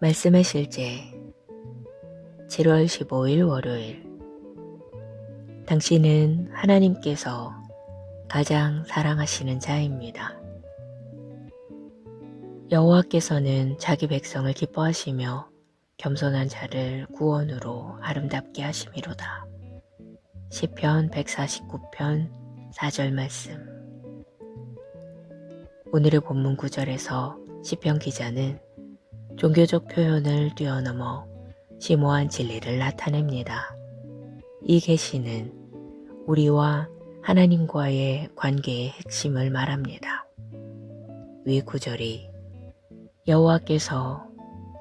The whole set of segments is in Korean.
말씀의 실제 7월 15일 월요일. 당신은 하나님께서 가장 사랑하시는 자입니다. 여호와께서는 자기 백성을 기뻐하시며 겸손한 자를 구원으로 아름답게 하심이로다. 시편 149편 4절 말씀. 오늘의 본문 구절에서 시편 기자는 종교적 표현을 뛰어넘어 심오한 진리를 나타냅니다. 이 계시는 우리와 하나님과의 관계의 핵심을 말합니다. 위 구절이 여호와께서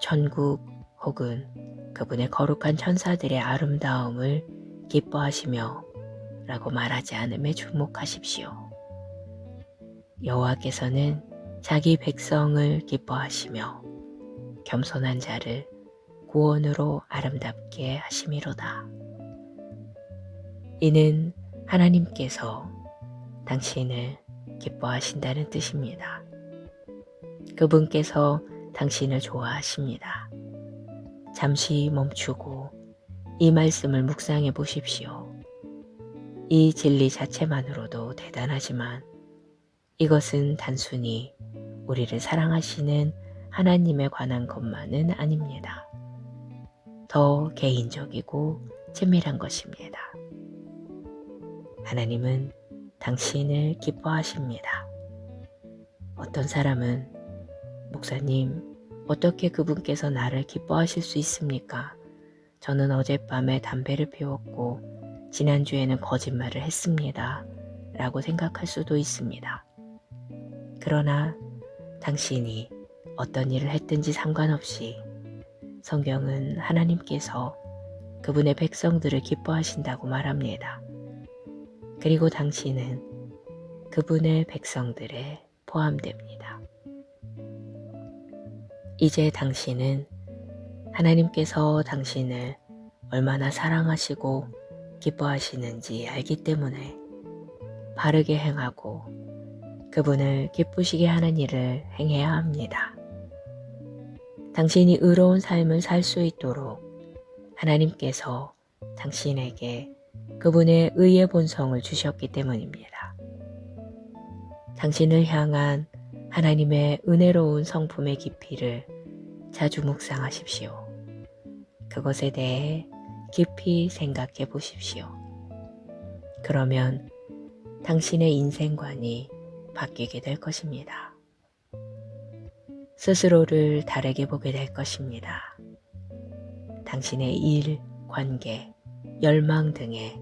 천국 혹은 그분의 거룩한 천사들의 아름다움을 기뻐하시며 라고 말하지 않음에 주목하십시오. 여호와께서는 자기 백성을 기뻐하시며 겸손한 자를 구원으로 아름답게 하심이로다. 이는 하나님께서 당신을 기뻐하신다는 뜻입니다. 그분께서 당신을 좋아하십니다. 잠시 멈추고 이 말씀을 묵상해 보십시오. 이 진리 자체만으로도 대단하지만 이것은 단순히 우리를 사랑하시는 하나님에 관한 것만은 아닙니다. 더 개인적이고 친밀한 것입니다. 하나님은 당신을 기뻐하십니다. 어떤 사람은 목사님, 어떻게 그분께서 나를 기뻐하실 수 있습니까? 저는 어젯밤에 담배를 피웠고 지난주에는 거짓말을 했습니다. 라고 생각할 수도 있습니다. 그러나 당신이 어떤 일을 했든지 상관없이 성경은 하나님께서 그분의 백성들을 기뻐하신다고 말합니다. 그리고 당신은 그분의 백성들에 포함됩니다. 이제 당신은 하나님께서 당신을 얼마나 사랑하시고 기뻐하시는지 알기 때문에 바르게 행하고 그분을 기쁘시게 하는 일을 행해야 합니다. 당신이 의로운 삶을 살 수 있도록 하나님께서 당신에게 그분의 의의 본성을 주셨기 때문입니다. 당신을 향한 하나님의 은혜로운 성품의 깊이를 자주 묵상하십시오. 그것에 대해 깊이 생각해 보십시오. 그러면 당신의 인생관이 바뀌게 될 것입니다. 스스로를 다르게 보게 될 것입니다. 당신의 일, 관계, 열망 등의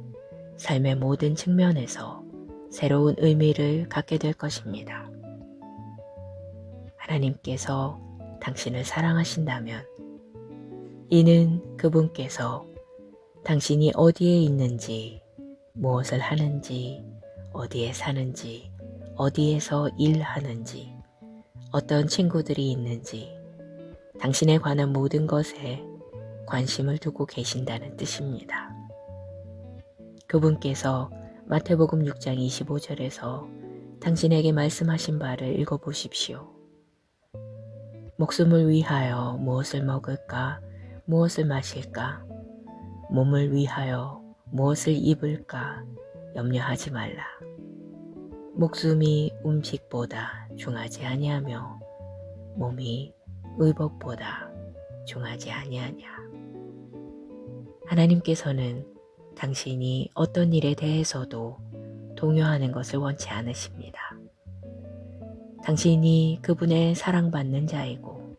삶의 모든 측면에서 새로운 의미를 갖게 될 것입니다. 하나님께서 당신을 사랑하신다면 이는 그분께서 당신이 어디에 있는지, 무엇을 하는지, 어디에 사는지, 어디에서 일하는지, 어떤 친구들이 있는지, 당신에 관한 모든 것에 관심을 두고 계신다는 뜻입니다. 그분께서 마태복음 6장 25절에서 당신에게 말씀하신 바를 읽어보십시오. 목숨을 위하여 무엇을 먹을까, 무엇을 마실까, 몸을 위하여 무엇을 입을까 염려하지 말라. 목숨이 음식보다 중하지 아니하며 몸이 의복보다 중하지 아니하냐. 하나님께서는 당신이 어떤 일에 대해서도 동요하는 것을 원치 않으십니다. 당신이 그분의 사랑받는 자이고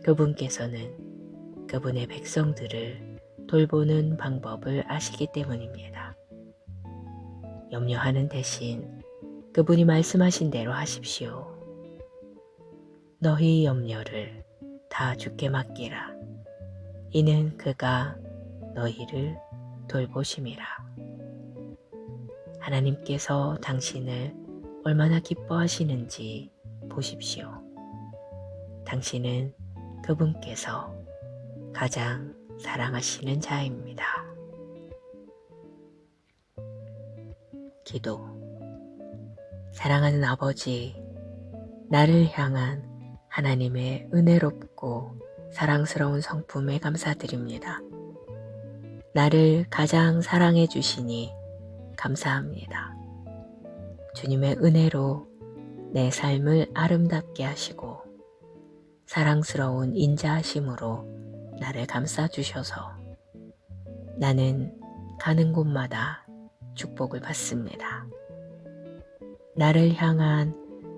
그분께서는 그분의 백성들을 돌보는 방법을 아시기 때문입니다. 염려하는 대신 그분이 말씀하신 대로 하십시오. 너희 염려를 다 주께 맡기라. 이는 그가 너희를 돌보심이라. 하나님께서 당신을 얼마나 기뻐하시는지 보십시오. 당신은 그분께서 가장 사랑하시는 자입니다. 기도. 사랑하는 아버지, 나를 향한 하나님의 은혜롭고 사랑스러운 성품에 감사드립니다. 나를 가장 사랑해 주시니 감사합니다. 주님의 은혜로 내 삶을 아름답게 하시고 사랑스러운 인자하심으로 나를 감싸주셔서 나는 가는 곳마다 축복을 받습니다. 나를 향한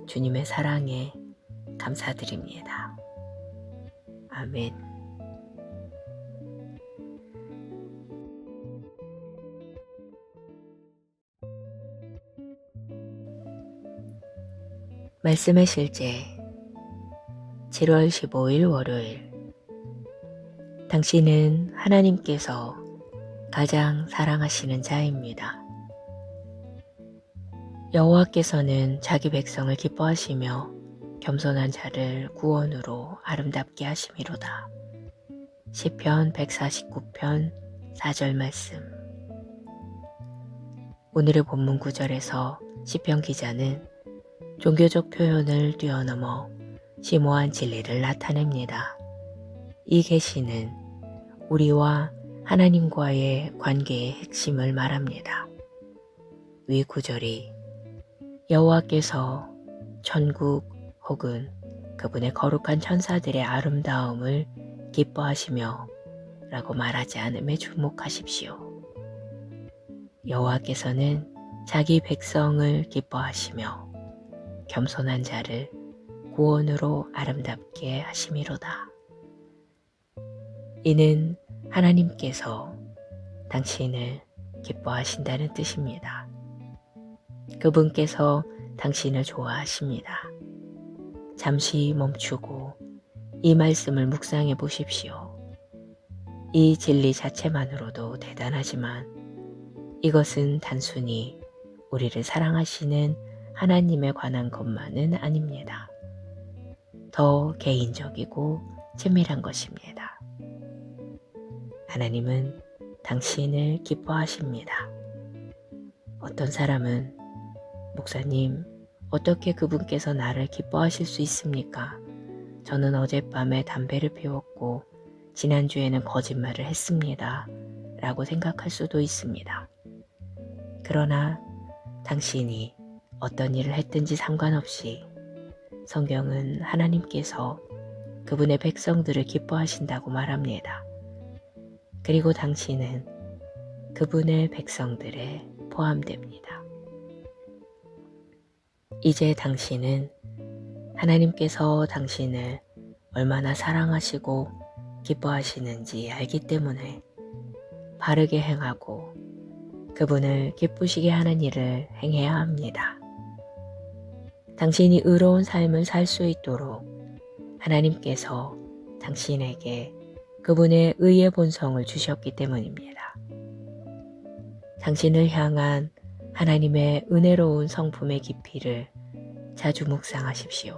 주님의 사랑에 감사드립니다. 아멘. 말씀의 실제 7월 15일 월요일. 당신은 하나님께서 가장 사랑하시는 자입니다. 여호와께서는 자기 백성을 기뻐하시며 겸손한 자를 구원으로 아름답게 하심이로다. 시편 149편 4절 말씀. 오늘의 본문 구절에서 시편 기자는 종교적 표현을 뛰어넘어 심오한 진리를 나타냅니다. 이 계시는 우리와 하나님과의 관계의 핵심을 말합니다. 위 구절이 여호와께서 천국 혹은 그분의 거룩한 천사들의 아름다움을 기뻐하시며 라고 말하지 않음에 주목하십시오. 여호와께서는 자기 백성을 기뻐하시며 겸손한 자를 구원으로 아름답게 하심이로다. 이는 하나님께서 당신을 기뻐하신다는 뜻입니다. 그분께서 당신을 좋아하십니다. 잠시 멈추고 이 말씀을 묵상해 보십시오. 이 진리 자체만으로도 대단하지만 이것은 단순히 우리를 사랑하시는 하나님에 관한 것만은 아닙니다. 더 개인적이고 친밀한 것입니다. 하나님은 당신을 기뻐하십니다. 어떤 사람은 목사님, 어떻게 그분께서 나를 기뻐하실 수 있습니까? 저는 어젯밤에 담배를 피웠고 지난주에는 거짓말을 했습니다. 라고 생각할 수도 있습니다. 그러나 당신이 어떤 일을 했든지 상관없이 성경은 하나님께서 그분의 백성들을 기뻐하신다고 말합니다. 그리고 당신은 그분의 백성들에 포함됩니다. 이제 당신은 하나님께서 당신을 얼마나 사랑하시고 기뻐하시는지 알기 때문에 바르게 행하고 그분을 기쁘시게 하는 일을 행해야 합니다. 당신이 의로운 삶을 살 수 있도록 하나님께서 당신에게 그분의 의의 본성을 주셨기 때문입니다. 당신을 향한 하나님의 은혜로운 성품의 깊이를 자주 묵상하십시오.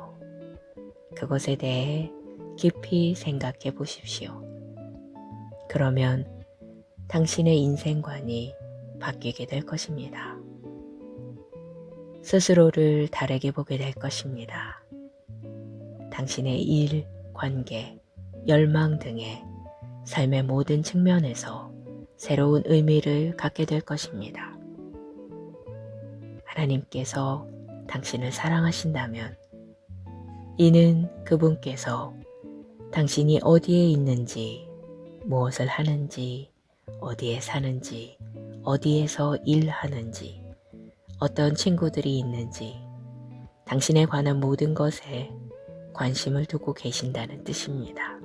그것에 대해 깊이 생각해 보십시오. 그러면 당신의 인생관이 바뀌게 될 것입니다. 스스로를 다르게 보게 될 것입니다. 당신의 일, 관계, 열망 등의 삶의 모든 측면에서 새로운 의미를 갖게 될 것입니다. 하나님께서 당신을 사랑하신다면 이는 그분께서 당신이 어디에 있는지, 무엇을 하는지, 어디에 사는지, 어디에서 일하는지, 어떤 친구들이 있는지, 당신에 관한 모든 것에 관심을 두고 계신다는 뜻입니다.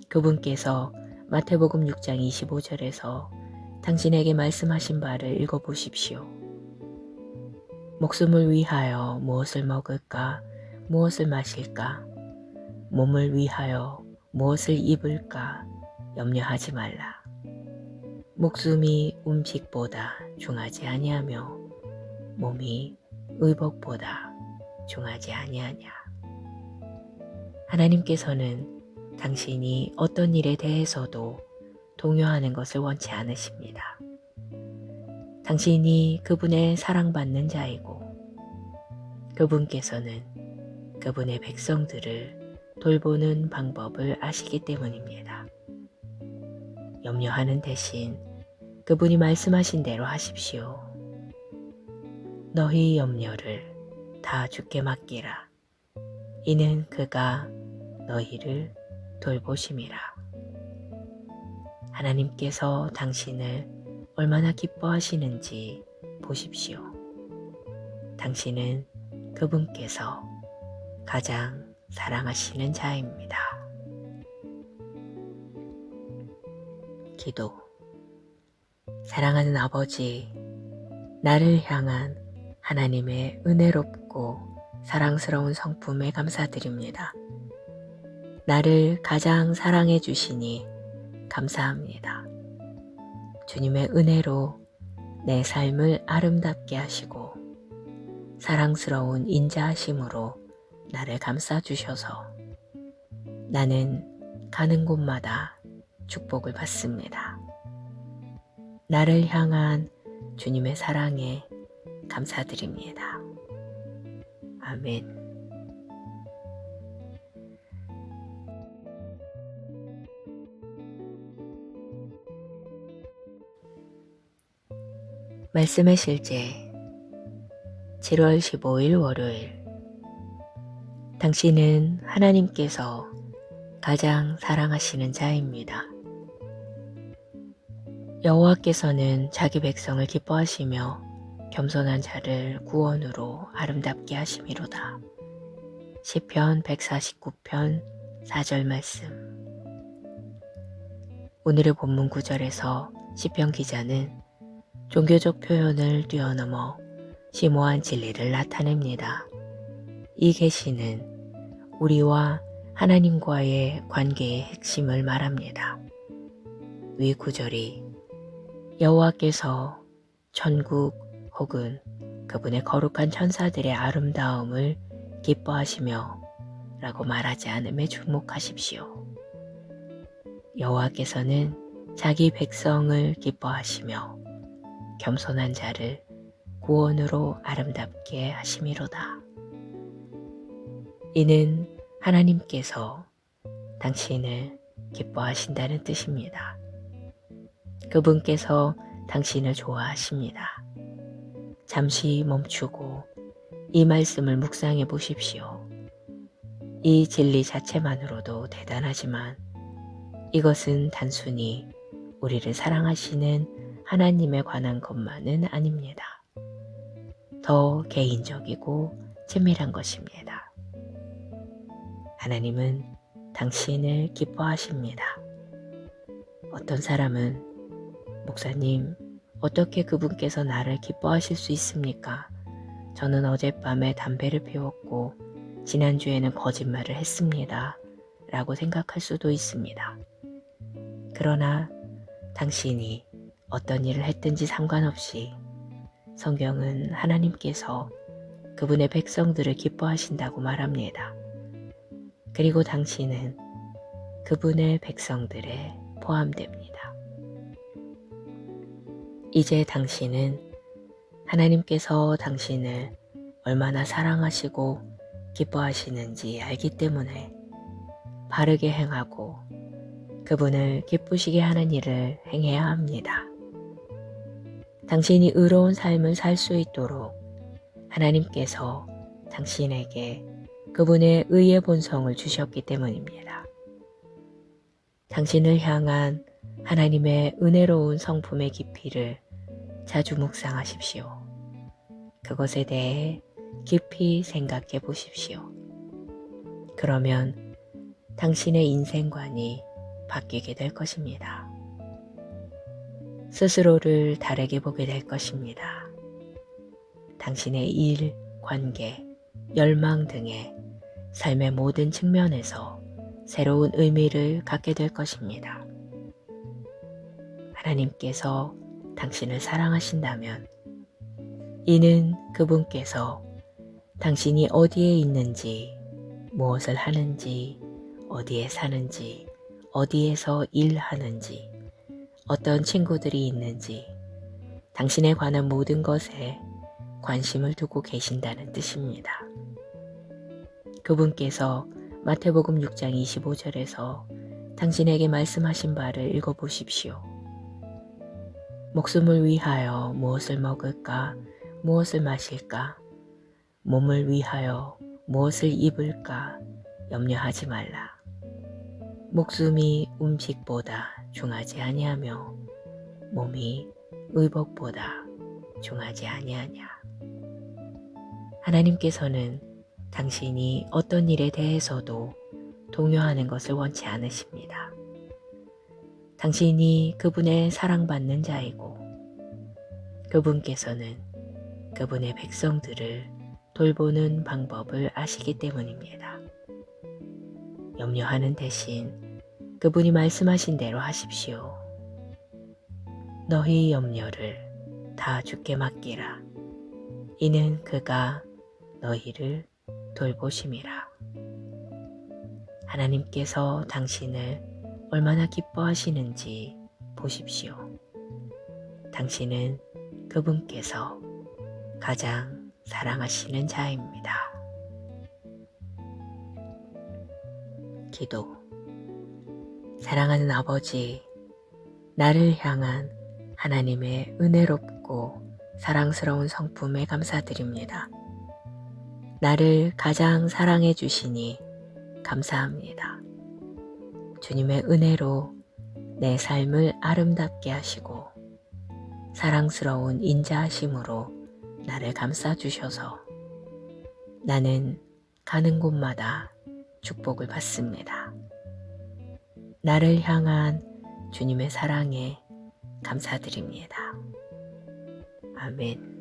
그분께서 마태복음 6장 25절에서 당신에게 말씀하신 바를 읽어보십시오. 목숨을 위하여 무엇을 먹을까, 무엇을 마실까, 몸을 위하여 무엇을 입을까 염려하지 말라. 목숨이 음식보다 중하지 아니하며 몸이 의복보다 중하지 아니하냐. 하나님께서는 당신이 어떤 일에 대해서도 동요하는 것을 원치 않으십니다. 당신이 그분의 사랑받는 자이고 그분께서는 그분의 백성들을 돌보는 방법을 아시기 때문입니다. 염려하는 대신 그분이 말씀하신 대로 하십시오. 너희 염려를 다 주께 맡기라. 이는 그가 너희를 돌보심이라. 하나님께서 당신을 얼마나 기뻐하시는지 보십시오. 당신은 그분께서 가장 사랑하시는 자입니다. 기도. 사랑하는 아버지, 나를 향한 하나님의 은혜롭고 사랑스러운 성품에 감사드립니다. 나를 가장 사랑해 주시니 감사합니다. 주님의 은혜로 내 삶을 아름답게 하시고 사랑스러운 인자하심으로 나를 감싸주셔서 나는 가는 곳마다 축복을 받습니다. 나를 향한 주님의 사랑에 감사드립니다. 아멘. 말씀의 실제 7월 15일 월요일. 당신은 하나님께서 가장 사랑하시는 자입니다. 여호와께서는 자기 백성을 기뻐하시며 겸손한 자를 구원으로 아름답게 하심이로다. 시편 149편 4절 말씀. 오늘의 본문 구절에서 시편 기자는 종교적 표현을 뛰어넘어 심오한 진리를 나타냅니다. 이 계시는 우리와 하나님과의 관계의 핵심을 말합니다. 위 구절이 여호와께서 천국 혹은 그분의 거룩한 천사들의 아름다움을 기뻐하시며 라고 말하지 않음에 주목하십시오. 여호와께서는 자기 백성을 기뻐하시며 겸손한 자를 구원으로 아름답게 하심이로다. 이는 하나님께서 당신을 기뻐하신다는 뜻입니다. 그분께서 당신을 좋아하십니다. 잠시 멈추고 이 말씀을 묵상해 보십시오. 이 진리 자체만으로도 대단하지만 이것은 단순히 우리를 사랑하시는 하나님에 관한 것만은 아닙니다. 더 개인적이고 친밀한 것입니다. 하나님은 당신을 기뻐하십니다. 어떤 사람은 목사님, 어떻게 그분께서 나를 기뻐하실 수 있습니까? 저는 어젯밤에 담배를 피웠고 지난주에는 거짓말을 했습니다. 라고 생각할 수도 있습니다. 그러나 당신이 어떤 일을 했든지 상관없이 성경은 하나님께서 그분의 백성들을 기뻐하신다고 말합니다. 그리고 당신은 그분의 백성들에 포함됩니다. 이제 당신은 하나님께서 당신을 얼마나 사랑하시고 기뻐하시는지 알기 때문에 바르게 행하고 그분을 기쁘시게 하는 일을 행해야 합니다. 당신이 의로운 삶을 살 수 있도록 하나님께서 당신에게 그분의 의의 본성을 주셨기 때문입니다. 당신을 향한 하나님의 은혜로운 성품의 깊이를 자주 묵상하십시오. 그것에 대해 깊이 생각해 보십시오. 그러면 당신의 인생관이 바뀌게 될 것입니다. 스스로를 다르게 보게 될 것입니다. 당신의 일, 관계, 열망 등의 삶의 모든 측면에서 새로운 의미를 갖게 될 것입니다. 하나님께서 당신을 사랑하신다면 이는 그분께서 당신이 어디에 있는지, 무엇을 하는지, 어디에 사는지, 어디에서 일하는지, 어떤 친구들이 있는지 당신에 관한 모든 것에 관심을 두고 계신다는 뜻입니다. 그분께서 마태복음 6장 25절에서 당신에게 말씀하신 바를 읽어보십시오. 목숨을 위하여 무엇을 먹을까, 무엇을 마실까, 몸을 위하여 무엇을 입을까 염려하지 말라. 목숨이 음식보다 중하지 아니하며 몸이 의복보다 중하지 아니하냐. 하나님께서는 당신이 어떤 일에 대해서도 동요하는 것을 원치 않으십니다. 당신이 그분의 사랑받는 자이고 그분께서는 그분의 백성들을 돌보는 방법을 아시기 때문입니다. 염려하는 대신 그분이 말씀하신 대로 하십시오. 너희 염려를 다 주께 맡기라. 이는 그가 너희를 돌보심이라. 하나님께서 당신을 얼마나 기뻐하시는지 보십시오. 당신은 그분께서 가장 사랑하시는 자입니다. 기도. 사랑하는 아버지, 나를 향한 하나님의 은혜롭고 사랑스러운 성품에 감사드립니다. 나를 가장 사랑해 주시니 감사합니다. 주님의 은혜로 내 삶을 아름답게 하시고 사랑스러운 인자하심으로 나를 감싸주셔서 나는 가는 곳마다 축복을 받습니다. 나를 향한 주님의 사랑에 감사드립니다. 아멘.